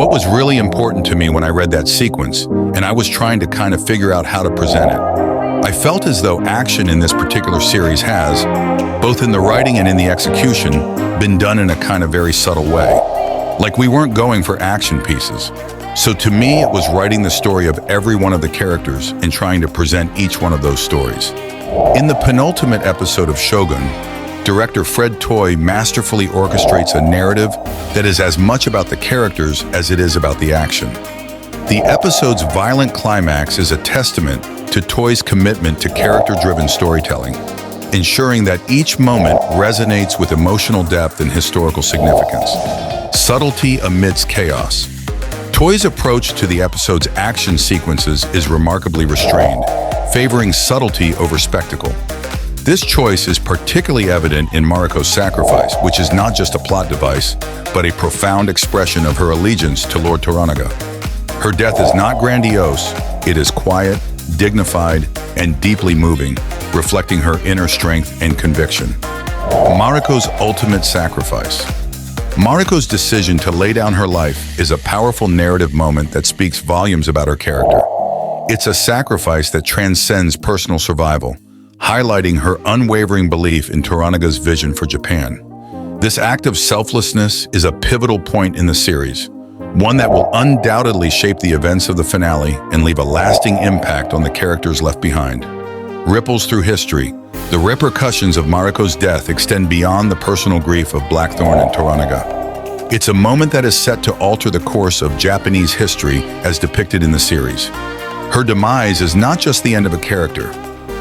what was really important to me when I read that sequence, and I was trying to kind of figure out how to present it. I felt as though action in this particular series has, both in the writing and in the execution, been done in a kind of very subtle way. Like we weren't going for action pieces. So to me, it was writing the story of every one of the characters and trying to present each one of those stories. In the penultimate episode of Shogun, director Fred Toye masterfully orchestrates a narrative that is as much about the characters as it is about the action. The episode's violent climax is a testament to Toye's commitment to character-driven storytelling, ensuring that each moment resonates with emotional depth and historical significance. Subtlety amidst chaos. Toye's approach to the episode's action sequences is remarkably restrained, favoring subtlety over spectacle. This choice is particularly evident in Mariko's sacrifice, which is not just a plot device, but a profound expression of her allegiance to Lord Toranaga. Her death is not grandiose, it is quiet, dignified, and deeply moving, reflecting her inner strength and conviction. Mariko's ultimate sacrifice. Mariko's decision to lay down her life is a powerful narrative moment that speaks volumes about her character. It's a sacrifice that transcends personal survival, highlighting her unwavering belief in Toranaga's vision for Japan. This act of selflessness is a pivotal point in the series, one that will undoubtedly shape the events of the finale and leave a lasting impact on the characters left behind. Ripples through history. The repercussions of Mariko's death extend beyond the personal grief of Blackthorne and Toranaga. It's a moment that is set to alter the course of Japanese history as depicted in the series. Her demise is not just the end of a character,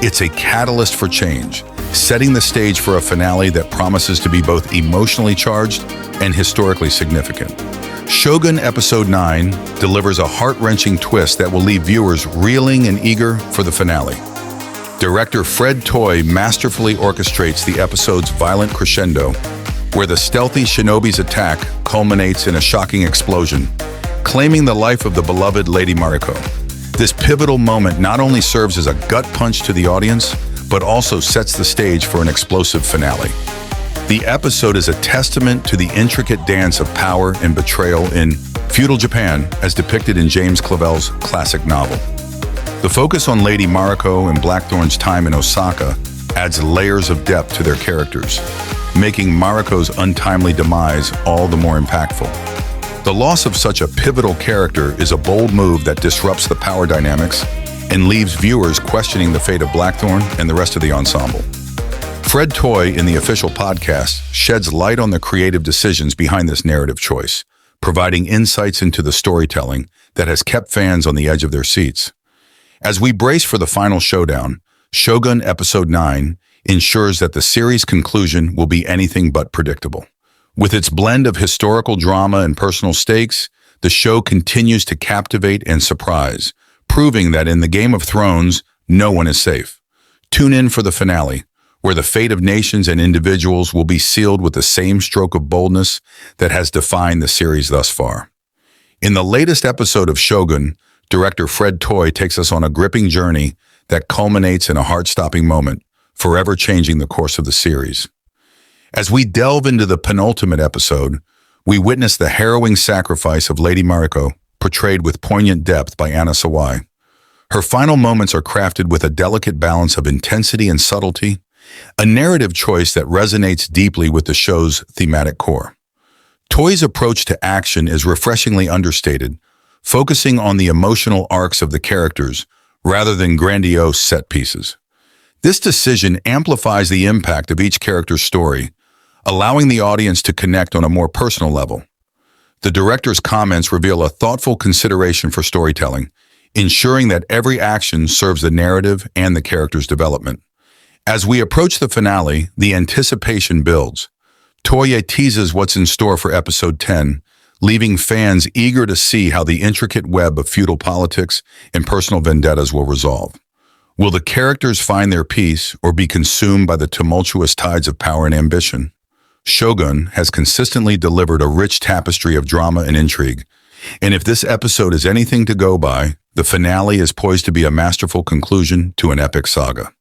it's a catalyst for change, setting the stage for a finale that promises to be both emotionally charged and historically significant. Shogun Episode 9 delivers a heart-wrenching twist that will leave viewers reeling and eager for the finale. Director Fred Toye masterfully orchestrates the episode's violent crescendo, where the stealthy shinobi's attack culminates in a shocking explosion, claiming the life of the beloved Lady Mariko. This pivotal moment not only serves as a gut punch to the audience, but also sets the stage for an explosive finale. The episode is a testament to the intricate dance of power and betrayal in feudal Japan as depicted in James Clavell's classic novel. The focus on Lady Mariko and Blackthorne's time in Osaka adds layers of depth to their characters, making Mariko's untimely demise all the more impactful. The loss of such a pivotal character is a bold move that disrupts the power dynamics and leaves viewers questioning the fate of Blackthorne and the rest of the ensemble. Fred Toye in the official podcast sheds light on the creative decisions behind this narrative choice, providing insights into the storytelling that has kept fans on the edge of their seats. As we brace for the final showdown, Shogun Episode 9 ensures that the series' conclusion will be anything but predictable. With its blend of historical drama and personal stakes, the show continues to captivate and surprise, proving that in the Game of Thrones, no one is safe. Tune in for the finale, where the fate of nations and individuals will be sealed with the same stroke of boldness that has defined the series thus far. In the latest episode of Shogun, director Fred Toye takes us on a gripping journey that culminates in a heart-stopping moment, forever changing the course of the series. As we delve into the penultimate episode, we witness the harrowing sacrifice of Lady Mariko, portrayed with poignant depth by Anna Sawai. Her final moments are crafted with a delicate balance of intensity and subtlety, a narrative choice that resonates deeply with the show's thematic core. Toye's approach to action is refreshingly understated, focusing on the emotional arcs of the characters rather than grandiose set pieces. This decision amplifies the impact of each character's story, allowing the audience to connect on a more personal level. The director's comments reveal a thoughtful consideration for storytelling, ensuring that every action serves the narrative and the character's development. As we approach the finale, the anticipation builds. Toye teases what's in store for Episode 10, leaving fans eager to see how the intricate web of feudal politics and personal vendettas will resolve. Will the characters find their peace or be consumed by the tumultuous tides of power and ambition? Shogun has consistently delivered a rich tapestry of drama and intrigue, and if this episode is anything to go by, the finale is poised to be a masterful conclusion to an epic saga.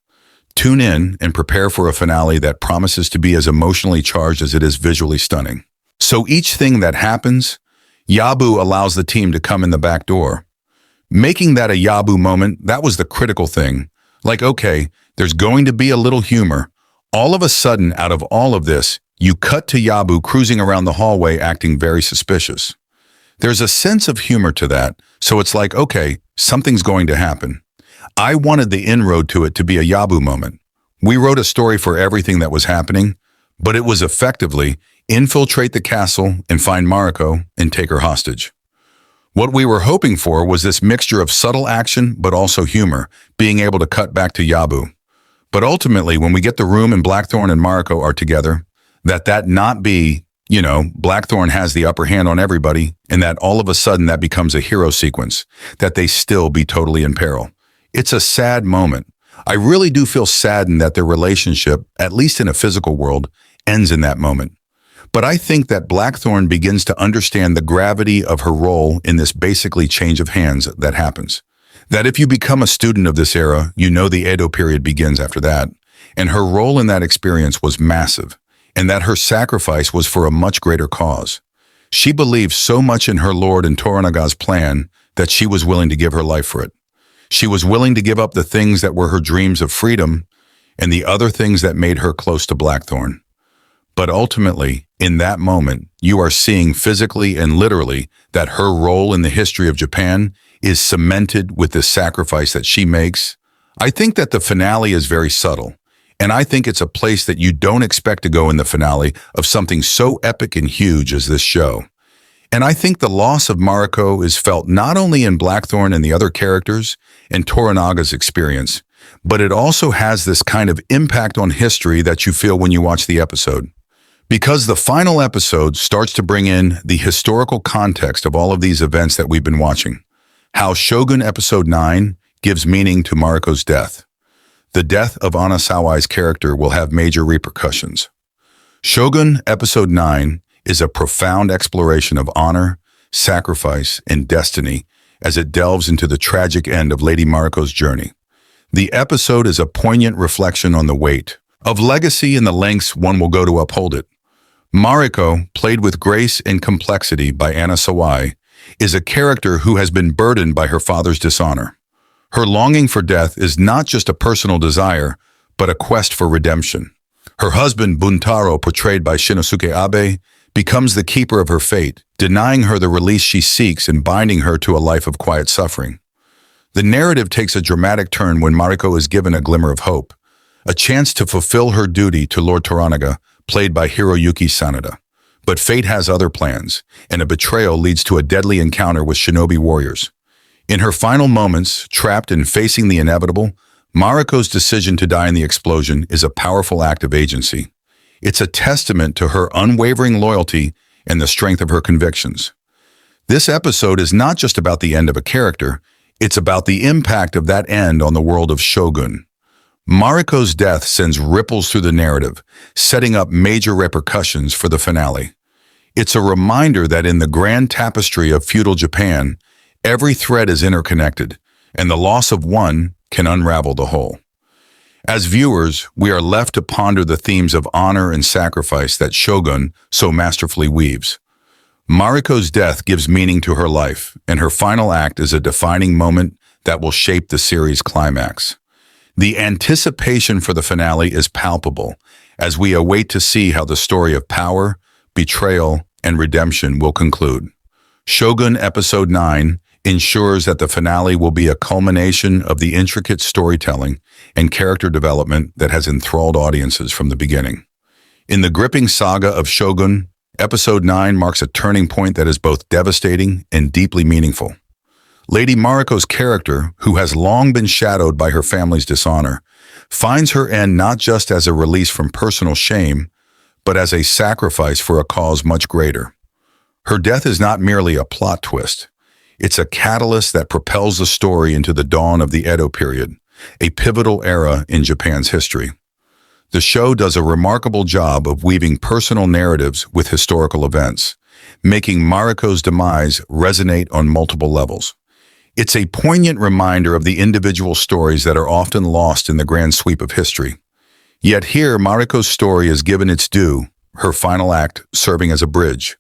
Tune in and prepare for a finale that promises to be as emotionally charged as it is visually stunning. So each thing that happens, Yabu allows the team to come in the back door. Making that a Yabu moment, that was the critical thing. Like, okay, there's going to be a little humor. All of a sudden, out of all of this, you cut to Yabu cruising around the hallway acting very suspicious. There's a sense of humor to that, so it's like, okay, something's going to happen. I wanted the inroad to it to be a Yabu moment. We wrote a story for everything that was happening, but it was effectively infiltrate the castle and find Mariko and take her hostage. What we were hoping for was this mixture of subtle action but also humor, being able to cut back to Yabu. But ultimately, when we get the room and Blackthorne and Mariko are together, that not be, Blackthorne has the upper hand on everybody, and that all of a sudden that becomes a hero sequence, that they still be totally in peril. It's a sad moment. I really do feel saddened that their relationship, at least in a physical world, ends in that moment. But I think that Blackthorne begins to understand the gravity of her role in this basically change of hands that happens. That if you become a student of this era, you know the Edo period begins after that. And her role in that experience was massive, and that her sacrifice was for a much greater cause. She believed so much in her lord and Toranaga's plan that she was willing to give her life for it. She was willing to give up the things that were her dreams of freedom and the other things that made her close to Blackthorne. But ultimately, in that moment, you are seeing physically and literally that her role in the history of Japan is cemented with the sacrifice that she makes. I think that the finale is very subtle, and I think it's a place that you don't expect to go in the finale of something so epic and huge as this show. And I think the loss of Mariko is felt not only in Blackthorne and the other characters and Toranaga's experience, but it also has this kind of impact on history that you feel when you watch the episode. Because the final episode starts to bring in the historical context of all of these events that we've been watching. How Shogun Episode 9 gives meaning to Mariko's death. The death of Anna Sawai's character will have major repercussions. Shogun Episode 9 is a profound exploration of honor, sacrifice, and destiny as it delves into the tragic end of Lady Mariko's journey. The episode is a poignant reflection on the weight of legacy and the lengths one will go to uphold it. Mariko, played with grace and complexity by Anna Sawai, is a character who has been burdened by her father's dishonor. Her longing for death is not just a personal desire, but a quest for redemption. Her husband, Buntaro, portrayed by Shinosuke Abe, becomes the keeper of her fate, denying her the release she seeks and binding her to a life of quiet suffering. The narrative takes a dramatic turn when Mariko is given a glimmer of hope, a chance to fulfill her duty to Lord Toranaga, played by Hiroyuki Sanada. But fate has other plans, and a betrayal leads to a deadly encounter with shinobi warriors. In her final moments, trapped and facing the inevitable, Mariko's decision to die in the explosion is a powerful act of agency. It's a testament to her unwavering loyalty and the strength of her convictions. This episode is not just about the end of a character, it's about the impact of that end on the world of Shogun. Mariko's death sends ripples through the narrative, setting up major repercussions for the finale. It's a reminder that in the grand tapestry of feudal Japan, every thread is interconnected, and the loss of one can unravel the whole. As viewers, we are left to ponder the themes of honor and sacrifice that Shogun so masterfully weaves. Mariko's death gives meaning to her life, and her final act is a defining moment that will shape the series' climax. The anticipation for the finale is palpable as we await to see how the story of power, betrayal, and redemption will conclude. Shogun Episode 9 ensures that the finale will be a culmination of the intricate storytelling and character development that has enthralled audiences from the beginning. In the gripping saga of Shogun, Episode 9 marks a turning point that is both devastating and deeply meaningful. Lady Mariko's character, who has long been shadowed by her family's dishonor, finds her end not just as a release from personal shame, but as a sacrifice for a cause much greater. Her death is not merely a plot twist. It's a catalyst that propels the story into the dawn of the Edo period, a pivotal era in Japan's history. The show does a remarkable job of weaving personal narratives with historical events, making Mariko's demise resonate on multiple levels. It's a poignant reminder of the individual stories that are often lost in the grand sweep of history. Yet here, Mariko's story is given its due, her final act serving as a bridge.